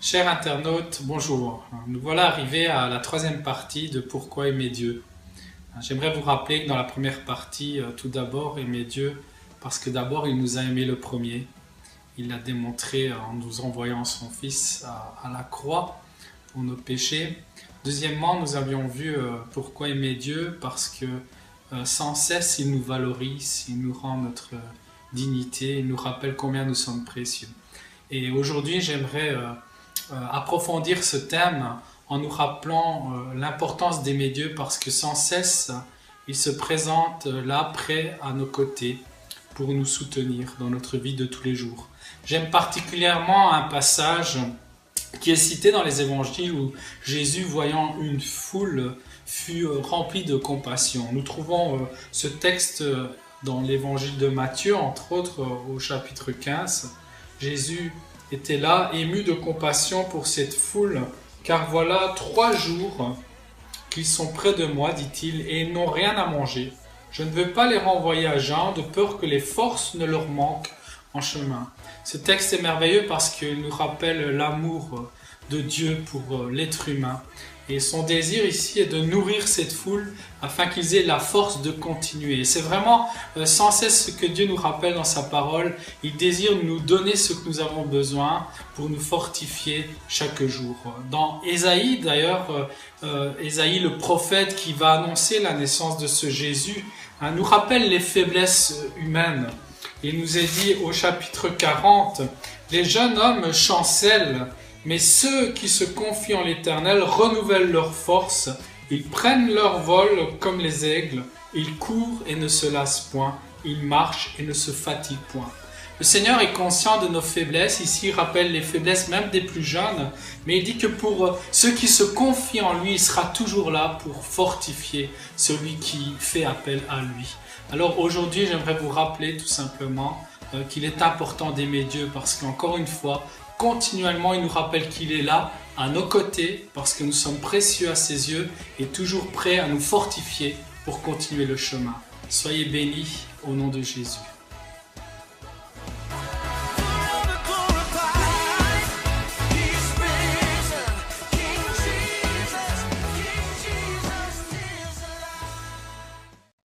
Chers internautes, bonjour. Nous voilà arrivés à la troisième partie de Pourquoi aimer Dieu. J'aimerais vous rappeler que dans la première partie, tout d'abord, aimer Dieu, parce que d'abord il nous a aimé le premier. Il l'a démontré en nous envoyant son Fils à la croix pour nos péchés. Deuxièmement, nous avions vu pourquoi aimer Dieu, parce que sans cesse il nous valorise, il nous rend notre dignité, il nous rappelle combien nous sommes précieux. Et aujourd'hui, j'aimerais approfondir ce thème en nous rappelant l'importance d'aimer Dieu parce que sans cesse, il se présente là, prêt à nos côtés pour nous soutenir dans notre vie de tous les jours. J'aime particulièrement un passage qui est cité dans les évangiles où Jésus, voyant une foule, fut rempli de compassion. Nous trouvons ce texte dans l'évangile de Matthieu, entre autres au chapitre 15. Jésus était là, ému de compassion pour cette foule, car voilà 3 jours qu'ils sont près de moi, dit-il, et ils n'ont rien à manger. Je ne veux pas les renvoyer à jeun, de peur que les forces ne leur manquent en chemin. Ce texte est merveilleux parce qu'il nous rappelle l'amour de Dieu pour l'être humain. Et son désir ici est de nourrir cette foule afin qu'ils aient la force de continuer. Et c'est vraiment sans cesse ce que Dieu nous rappelle dans sa parole. Il désire nous donner ce que nous avons besoin pour nous fortifier chaque jour. Dans Ésaïe d'ailleurs, Ésaïe le prophète qui va annoncer la naissance de ce Jésus, nous rappelle les faiblesses humaines. Il nous est dit au chapitre 40, « Les jeunes hommes chancellent, mais ceux qui se confient en l'Éternel renouvellent leur force. Ils prennent leur vol comme les aigles. Ils courent et ne se lassent point. Ils marchent et ne se fatiguent point. » Le Seigneur est conscient de nos faiblesses. Ici, il rappelle les faiblesses même des plus jeunes. Mais il dit que pour ceux qui se confient en lui, il sera toujours là pour fortifier celui qui fait appel à lui. Alors aujourd'hui, j'aimerais vous rappeler tout simplement qu'il est important d'aimer Dieu parce qu'encore une fois, continuellement, il nous rappelle qu'il est là, à nos côtés, parce que nous sommes précieux à ses yeux et toujours prêt à nous fortifier pour continuer le chemin. Soyez bénis au nom de Jésus.